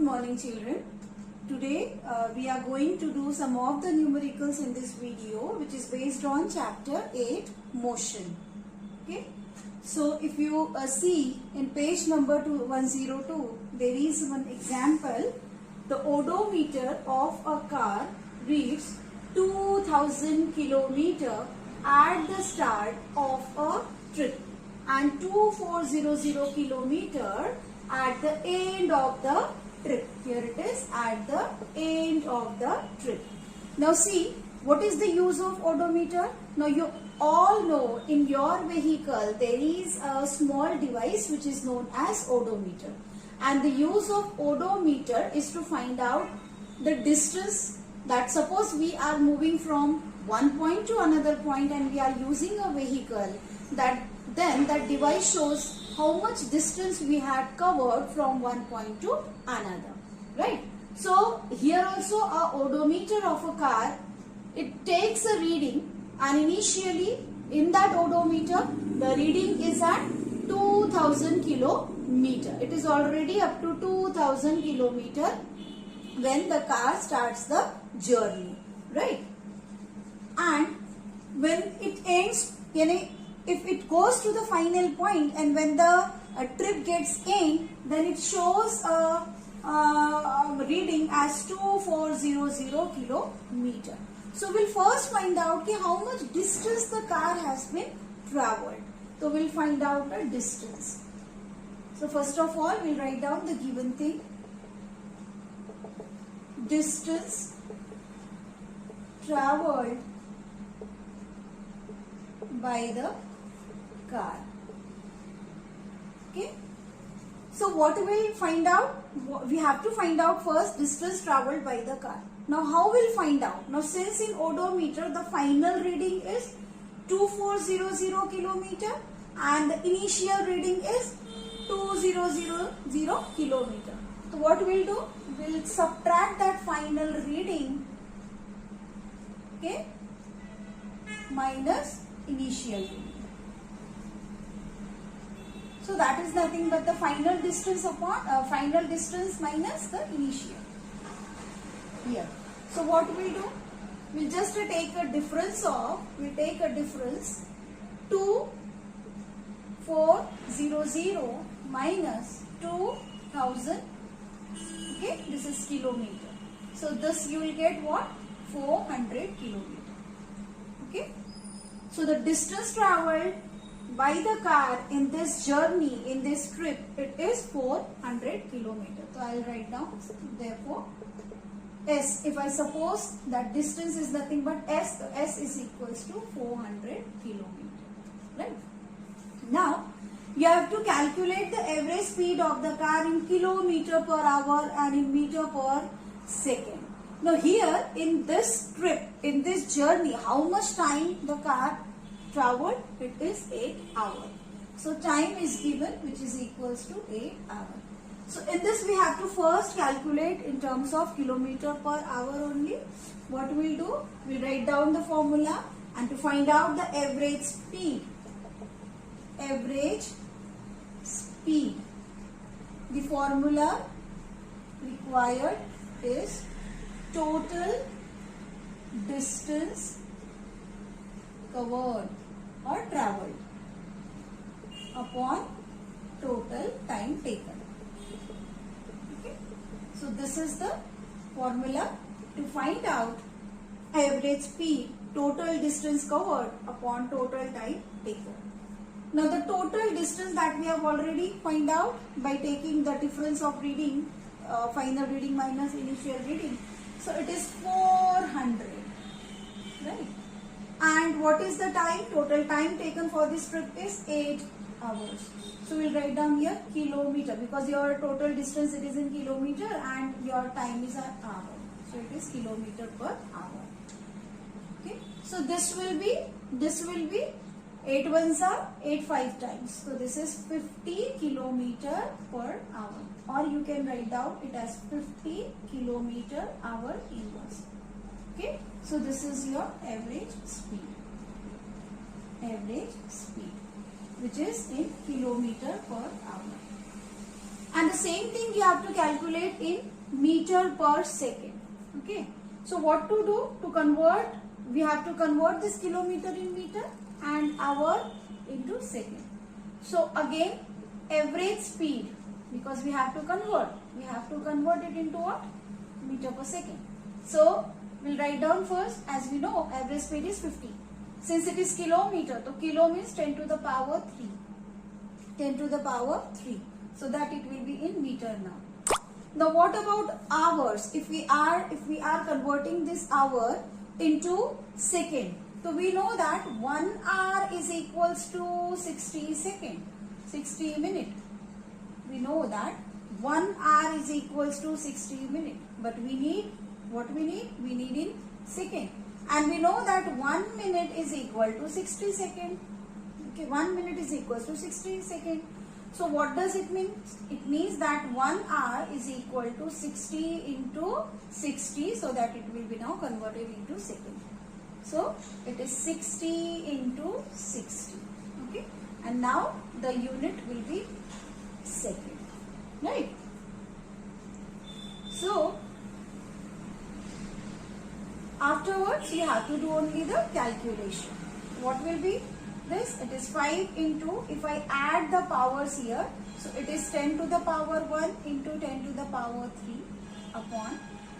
morning children. Today we are going to do some of the numericals in this video, which is based on chapter 8 motion. Okay. So if you see in page number 102, there is one example. The odometer of a car reads 2000 kilometer at the start of a trip and 2400 kilometer at the end of the trip. Here it is, at the end of the trip. Now see, what is the use of odometer? Now you all know in your vehicle there is a small device which is known as odometer. And the use of odometer is to find out the distance, that suppose we are moving from one point to another point and we are using a vehicle, that then that device shows how much distance we had covered from one point to another, right? So here also a odometer of a car, it takes a reading, and initially in that odometer the reading is at 2000 kilometer. It is already up to 2000 kilometer when the car starts the journey, right? And when it ends, if it goes to the final point and when the trip gets end, then it shows a reading as 2400 kilometer. So we'll first find out how much distance the car has been traveled. So we'll find out the distance. So first of all, we'll write down the given thing. Distance traveled by the car. Okay. So what we'll find out? We have to find out first distance traveled by the car. Now how we'll find out? Now since in odometer the final reading is 2400 kilometer and the initial reading is 2000 kilometer. So what we'll do? We'll subtract that final reading, okay, minus initial reading. So that is nothing but the final distance upon final distance minus the initial. Here. So what we'll do? We'll just take a difference of, 2400 minus 2000. Okay, this is kilometer. So this you will get what? 400 kilometer. Okay. So the distance traveled by the car in this journey, in this trip, it is 400 kilometer. So I will write down, therefore, S. If I suppose that distance is nothing but S, so S is equals to 400 kilometer. Right. Now, you have to calculate the average speed of the car in kilometer per hour and in meter per second. Now here in this trip, in this journey, how much time the car traveled? It is 8 hours. So time is given, which is equals to 8 hours. So in this we have to first calculate in terms of kilometer per hour only. What we'll do? We'll write down the formula, and to find out the average speed. Average speed. The formula required is total distance covered or travelled upon total time taken. Okay. So this is the formula to find out average speed, total distance covered upon total time taken. Now the total distance that we have already find out by taking the difference of reading, final reading minus initial reading. So it is 400, right? And what is the time? Total time taken for this trip is 8 hours. So we'll write down here kilometer, because your total distance it is in kilometer and your time is an hour. So it is kilometer per hour. Okay. So this will be 8 ones are 8 5 times. So this is 50 kilometer per hour. Or you can write down it as 50 kilometer hour inverse. Okay. So this is your average speed. Average speed, which is in kilometer per hour. And the same thing you have to calculate in meter per second. Okay. So what to do to convert? We have to convert this kilometer in meter and hour into second. So again, average speed, because we have to convert. We have to convert it into what? Meter per second. So we'll write down first. As we know, average speed is 50. Since it is kilometer, so kilo means 10 to the power 3. 10 to the power 3. So that it will be in meter now. Now what about hours? If we are converting this hour into second, so we know that 1 hour is equals to 60 second, 60 minute. We know that 1 hour is equals to 60 minute. But we need what we need? We need in second. And we know that 1 minute is equal to 60 second. Okay, 1 minute is equals to 60 second. So what does it mean? It means that 1 hour is equal to 60 into 60, so that it will be now converted into second. So it is 60 into 60. Okay. And now the unit will be second. Right. So afterwards you have to do only the calculation. What will be this? It is 5 into, if I add the powers here, so it is 10 to the power 1 into 10 to the power 3 upon,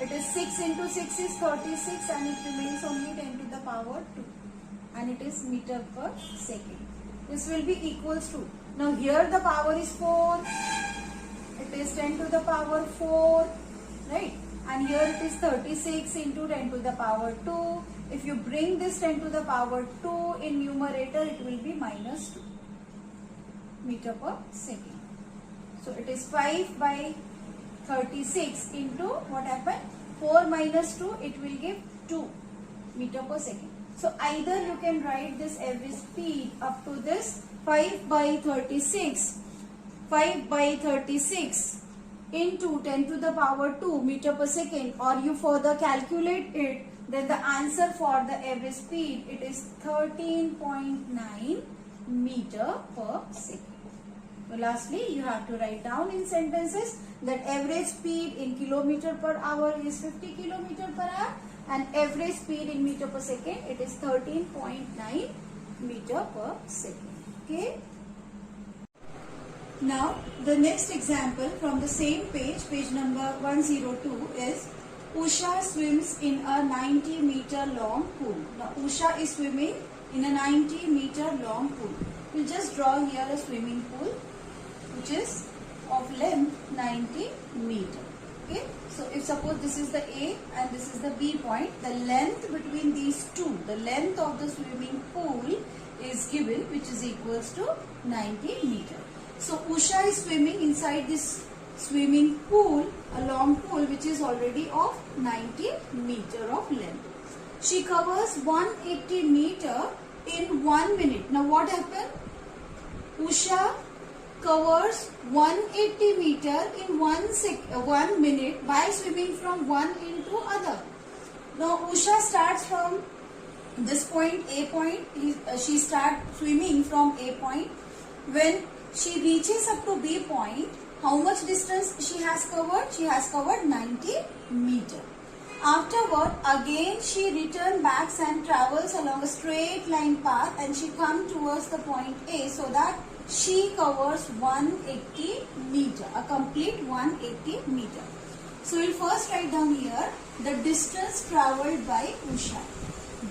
it is 6 into 6 is 36 and it remains only 10 to the power 2 and it is meter per second. This will be equals to, now here the power is 4, it is 10 to the power 4, right? And here it is 36 into 10 to the power 2. If you bring this 10 to the power 2 in numerator, it will be minus 2 meter per second. So it is 5 by 36 into what happened? 4 minus 2, it will give 2 meter per second. So either you can write this average speed up to this 5 by 36 into 10 to the power 2 meter per second, or you further calculate it, then the answer for the average speed, it is 13.9 meter per second. So lastly, you have to write down in sentences that average speed in kilometer per hour is 50 kilometer per hour and average speed in meter per second, it is 13.9 meter per second. Okay. Now, the next example from the same page, page number 102 is Usha swims in a 90 meter long pool. Now, Usha is swimming in a 90 meter long pool. We'll just draw here a swimming pool which is of length 90 meter. Okay. So, if suppose this is the A and this is the B point, the length between these two, the length of the swimming pool is given, which is equals to 90 meter. So Usha is swimming inside this swimming pool, a long pool which is already of 90 meter of length. She covers 180 meter in 1 minute. Now what happened? Usha covers 180 meter in 1 minute by swimming from one end to other. Now Usha starts from this point, A point. She starts swimming from A point. When she reaches up to B point, how much distance she has covered? She has covered 90 meter. Afterward, again she returns back and travels along a straight line path and she comes towards the point A, so that she covers 180 meter, a complete 180 meter. So we'll first write down here the distance travelled by Usha.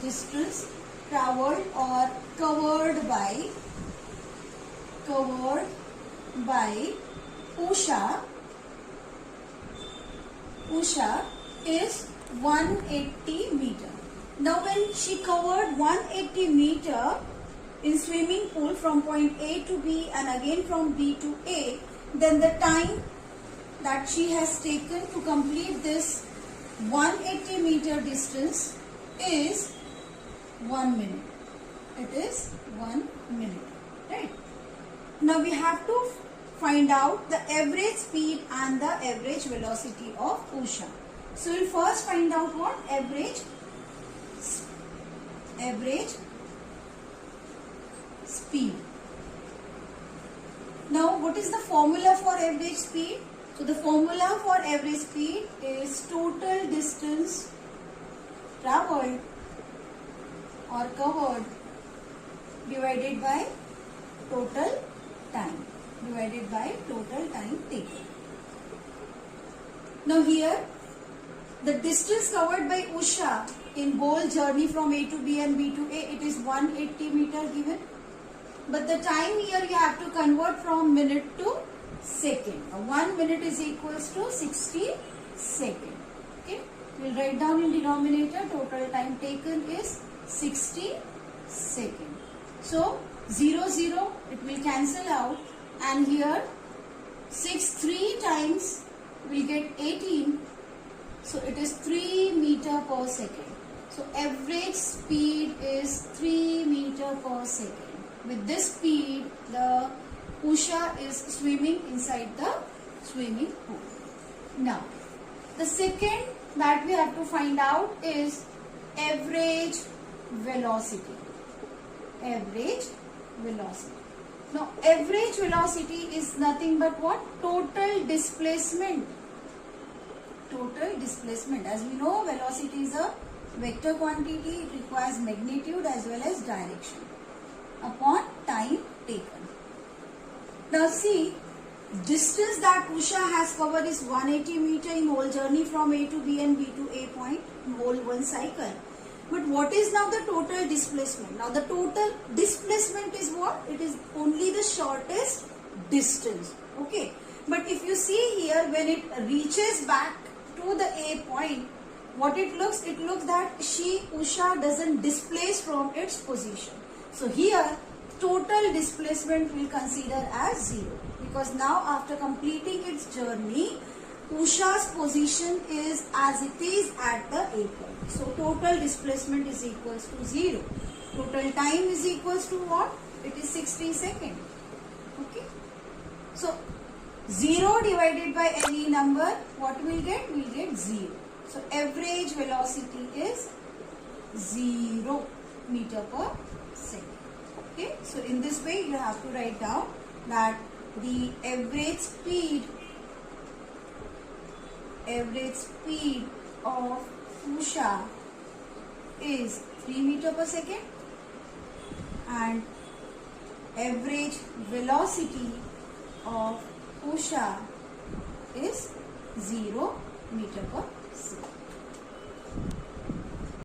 Distance travelled or covered by Usha is 180 meter. Now when she covered 180 meter in swimming pool from point A to B and again from B to A, then the time that she has taken to complete this 180 meter distance is 1 minute. It is 1 minute. Right? Now we have to find out the average speed and the average velocity of Usha. So we'll first find out what? Average speed. Now what is the formula for average speed? So the formula for average speed is total distance traveled or covered divided by total time taken. Now here the distance covered by Usha in whole journey from A to B and B to A, it is 180 meter given. But the time here you have to convert from minute to second. 1 minute is equals to 60 seconds. Okay, we'll write down in denominator total time taken is 60 seconds. So 0 0 it will cancel out, and here 6 3 times will get 18. So it is 3 meter per second. So average speed is 3 meter per second. With this speed, the Usha is swimming inside the swimming pool. Now, the second that we have to find out is average velocity. Average velocity. Now, average velocity is nothing but what? Total displacement. Total displacement. As we know, velocity is a vector quantity. It requires magnitude as well as direction upon time taken. Now see, distance that Usha has covered is 180 meter in whole journey from A to B and B to A point in whole one cycle. But what is now the total displacement? Now the total displacement is what? It is only the shortest distance. Okay. But if you see here, when it reaches back to the A point, what it looks that Usha doesn't displace from its position. So here total displacement will consider as 0, because now after completing its journey, Usha's position is as it is at the A point. So total displacement is equals to 0. Total time is equals to what? It is 60 seconds. Okay. So 0 divided by any number, what will get? We will get 0. So average velocity is 0 meter per second. Okay. So in this way you have to write down that the average speed of Usha is 3 meter per second and average velocity of Usha is 0 meter per second.